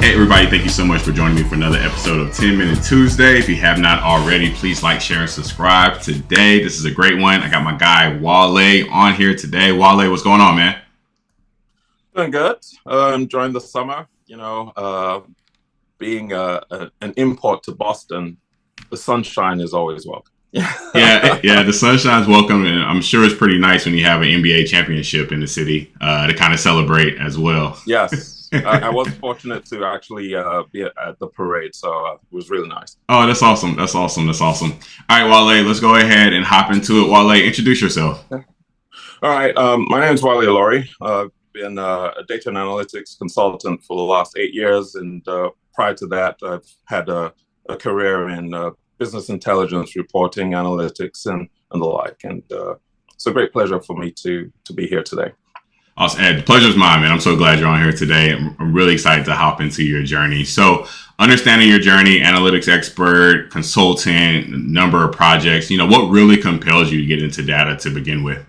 Hey everybody, thank you so much for joining me for another episode of 10 Minute Tuesday. If you have not already, please like, share, and subscribe. Today, this is a great one. I got my guy Wale on here today. Wale, what's going on, man? Doing good. Enjoying the summer. Being an import to Boston, the sunshine is always welcome. Yeah, the sunshine's welcome, and I'm sure it's pretty nice when you have an NBA championship in the city to kind of celebrate as well. Yes, I was fortunate to actually be at the parade, so it was really nice. Oh, that's awesome. That's awesome. That's awesome. All right, Wale, let's go ahead and hop into it. Wale, introduce yourself. All right, my name is Wale Ilori. I've been a data and analytics consultant for the last 8 years, and prior to that, I've had a career in business intelligence, reporting, analytics, and the like. And it's a great pleasure for me to be here today. Awesome. Ed, the pleasure's mine, man. I'm so glad you're on here today. I'm really excited to hop into your journey. So, understanding your journey, analytics expert, consultant, number of projects, what really compels you to get into data to begin with?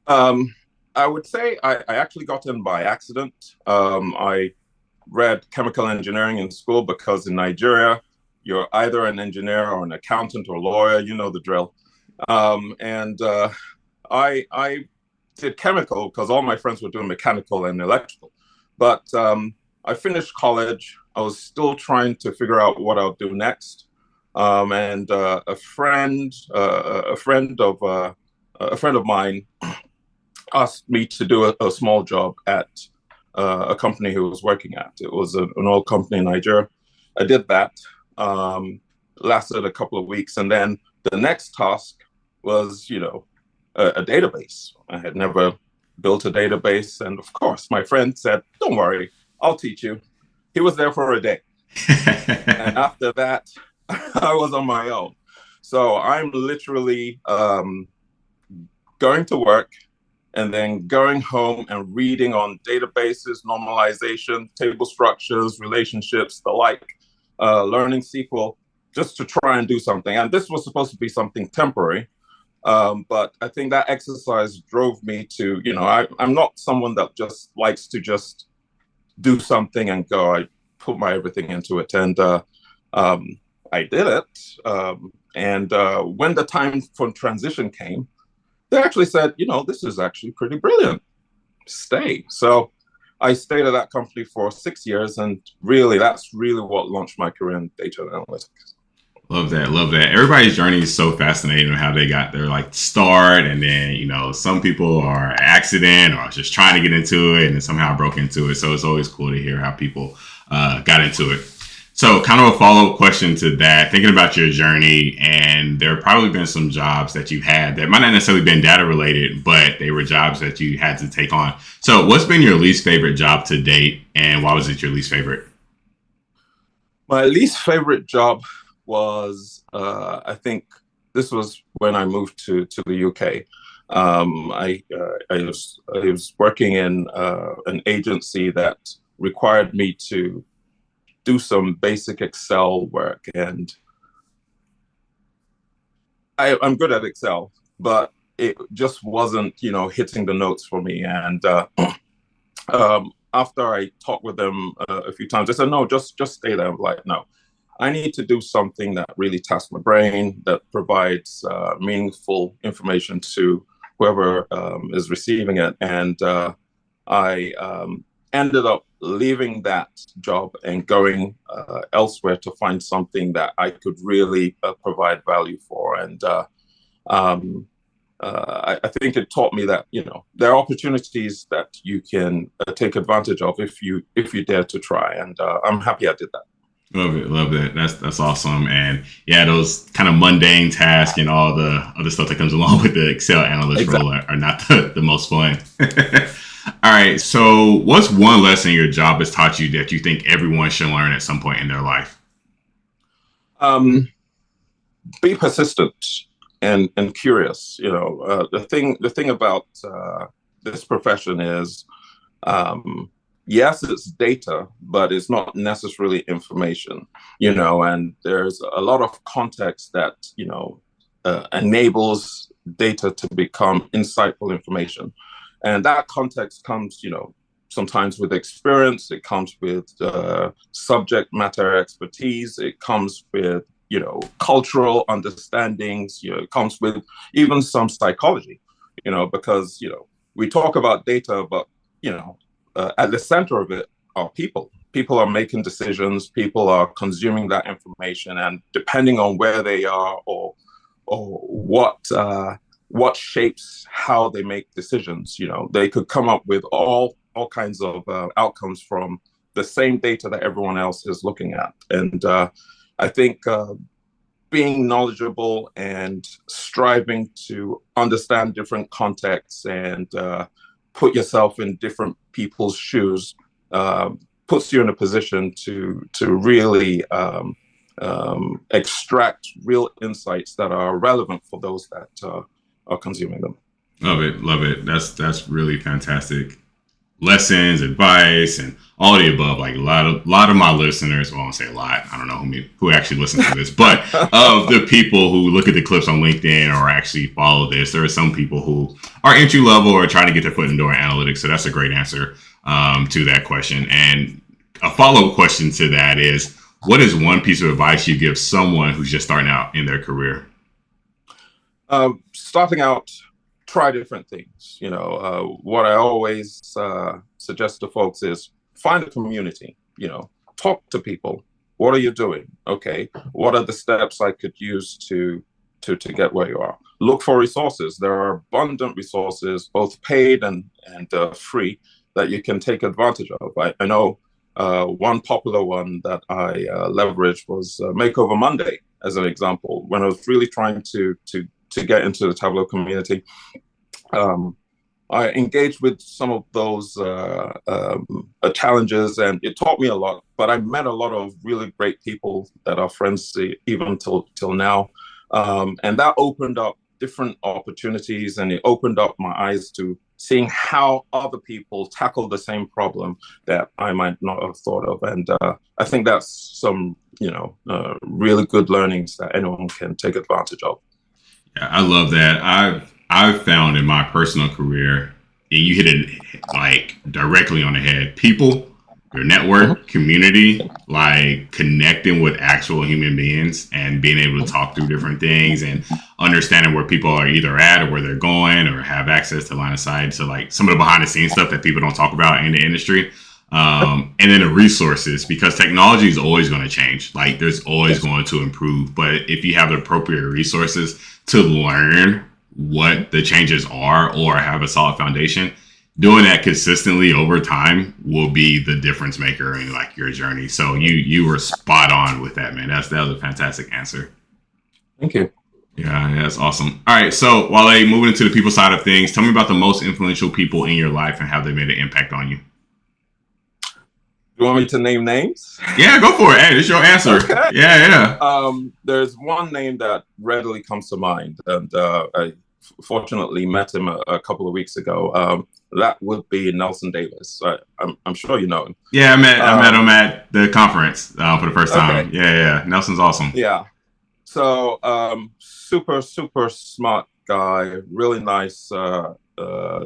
I would say I actually got in by accident. I read chemical engineering in school because in Nigeria, you're either an engineer or an accountant or lawyer, you know the drill. And I did chemical because all my friends were doing mechanical and electrical. But I finished college. I was still trying to figure out what I'll do next. And a friend of mine asked me to do a small job at a company he was working at. It was an oil company in Nigeria. I did that. Lasted a couple of weeks, and then the next task was, a database. I had never built a database, and of course, my friend said, "Don't worry, I'll teach you." He was there for a day, and after that, I was on my own. So I'm literally going to work and then going home and reading on databases, normalization, table structures, relationships, the like, learning SQL, just to try and do something. And this was supposed to be something temporary. But I think that exercise drove me to, I'm not someone that just likes to just do something and go. I put my everything into it. And I did it. And when the time for transition came, they actually said, this is actually pretty brilliant. Stay. So I stayed at that company for 6 years, and that's really what launched my career in data analytics. Love that. Love that. Everybody's journey is so fascinating on how they got their start, and then, some people are accident or just trying to get into it and then somehow broke into it. So it's always cool to hear how people got into it. So kind of a follow-up question to that, thinking about your journey, and there have probably been some jobs that you've had that might not necessarily been data related, but they were jobs that you had to take on. So what's been your least favorite job to date, and why was it your least favorite? My least favorite job was, I think this was when I moved to the UK. I was working in an agency that required me to do some basic Excel work, and I'm good at Excel, but it just wasn't, hitting the notes for me. And after I talked with them a few times, they said, "No, just stay there." I'm like, "No, I need to do something that really tasks my brain, that provides meaningful information to whoever is receiving it." And I ended up leaving that job and going elsewhere to find something that I could really provide value for. And I think it taught me that, there are opportunities that you can take advantage of if you dare to try. And I'm happy I did that. Love it, love that. That's awesome. And yeah, those kind of mundane tasks and all the other stuff that comes along with the Excel analyst role are not the most fun. All right. So what's one lesson your job has taught you that you think everyone should learn at some point in their life? Be persistent and curious. The thing about this profession is, yes, it's data, but it's not necessarily information, and there's a lot of context that, enables data to become insightful information. And that context comes, sometimes with experience, it comes with subject matter expertise, it comes with, cultural understandings, it comes with even some psychology, because, we talk about data, but, at the center of it are people. People are making decisions, people are consuming that information, and depending on where they are or what shapes how they make decisions, they could come up with all kinds of outcomes from the same data that everyone else is looking at. And I think being knowledgeable and striving to understand different contexts and put yourself in different people's shoes puts you in a position to really extract real insights that are relevant for those that are consuming them. Love it. That's really fantastic. Lessons, advice, and all the above. Like a lot of my listeners, well, I won't say a lot. I don't know who actually listens to this, but of the people who look at the clips on LinkedIn or actually follow this, there are some people who are entry level or trying to get their foot in the door in analytics. So that's a great answer to that question. And a follow-up question to that is, what is one piece of advice you give someone who's just starting out in their career? Starting out, try different things. What I always suggest to folks is find a community, talk to people. What are you doing? Okay. What are the steps I could use to get where you are? Look for resources. There are abundant resources, both paid and free, that you can take advantage of. I know one popular one that I leveraged was Makeover Monday, as an example. When I was really trying to get into the Tableau community, I engaged with some of those challenges, and it taught me a lot. But I met a lot of really great people that are friends even till now, and that opened up different opportunities, and it opened up my eyes to seeing how other people tackle the same problem that I might not have thought of. And I think that's some really good learnings that anyone can take advantage of. Yeah, I love that. I've found in my personal career, and you hit it like directly on the head, people, your network, community, like connecting with actual human beings and being able to talk through different things and understanding where people are either at or where they're going or have access to line of sight to like some of the behind the scenes stuff that people don't talk about in the industry. And then the resources, because technology is always going to change. Like there's always going to improve. But if you have the appropriate resources to learn what the changes are or have a solid foundation, doing that consistently over time will be the difference maker in like your journey. So you were spot on with that, man. That was a fantastic answer. Thank you. Yeah, that's awesome. All right. So Wale, moving into the people side of things, tell me about the most influential people in your life and how they made an impact on you. You want me to name names? Yeah, go for it. Hey, it's your answer. Okay. Yeah. There's one name that readily comes to mind, and I fortunately met him a couple of weeks ago. That would be Nelson Davis. I'm sure you know him. Yeah, I met him at the conference for the first time. Okay. Yeah. Nelson's awesome. Yeah. So super smart guy, really nice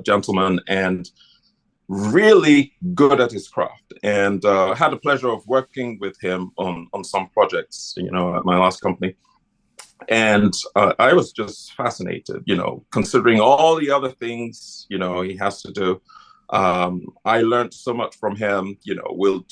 gentleman, and really good at his craft. And had the pleasure of working with him on some projects, at my last company. And I was just fascinated, considering all the other things, he has to do. I learned so much from him. We'll,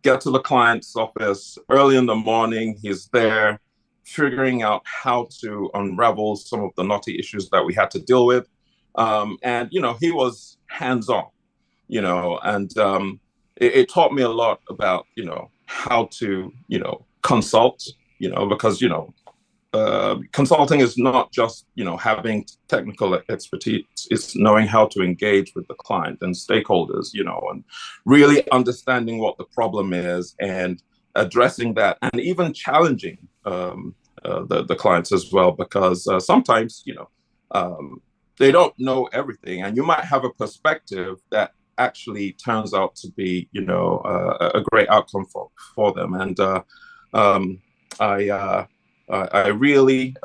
get to the client's office early in the morning. He's there figuring out how to unravel some of the knotty issues that we had to deal with. And, he was hands-on, and it taught me a lot about, how to, consult, because, consulting is not just, having technical expertise. It's knowing how to engage with the client and stakeholders, and really understanding what the problem is and addressing that, and even challenging the clients as well, because sometimes, they don't know everything, and you might have a perspective that actually turns out to be, a great outcome for them. And I really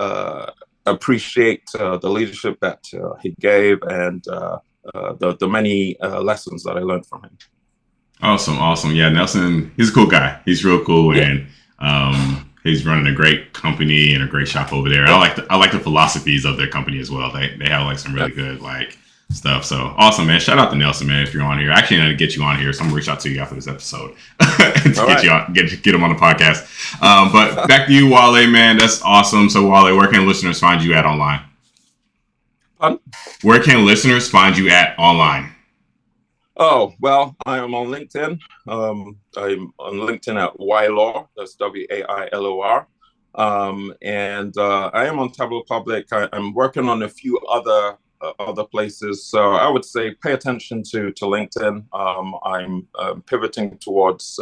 appreciate the leadership that he gave, and the many lessons that I learned from him. Awesome. Yeah, Nelson, he's a cool guy. He's real cool, Yeah. and he's running a great company and a great shop over there. And I like the philosophies of their company as well. They have like some really good like stuff. So awesome, man. Shout out to Nelson, man, if you're on here. Actually, I'm gonna get you on here, so I'm gonna reach out to you after this episode to get him on the podcast. But back to you, Wale, man. That's awesome. So Wale, where can listeners find you at online? Where can listeners find you at online? Oh, well, I am on LinkedIn. I'm on LinkedIn at Wailor. That's Wailor. And I am on Tableau Public. I'm working on a few other places. So I would say pay attention to LinkedIn. I'm pivoting towards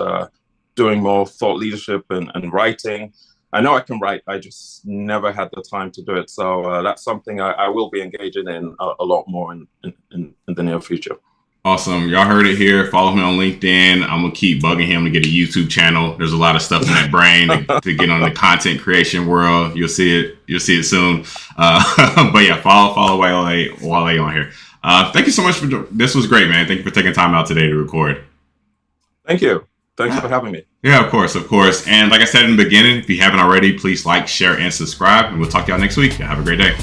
doing more thought leadership and writing. I know I can write. I just never had the time to do it. So that's something I will be engaging in a lot more in the near future. Awesome. Y'all heard it here. Follow me on LinkedIn. I'm going to keep bugging him to get a YouTube channel. There's a lot of stuff in that brain to get on the content creation world. You'll see it soon. But yeah, follow Wale on here. Thank you so much this was great, man. Thank you for taking time out today to record. Thank you. Thanks for having me. Yeah, of course. And like I said in the beginning, if you haven't already, please like, share, and subscribe. And we'll talk to y'all next week. Have a great day.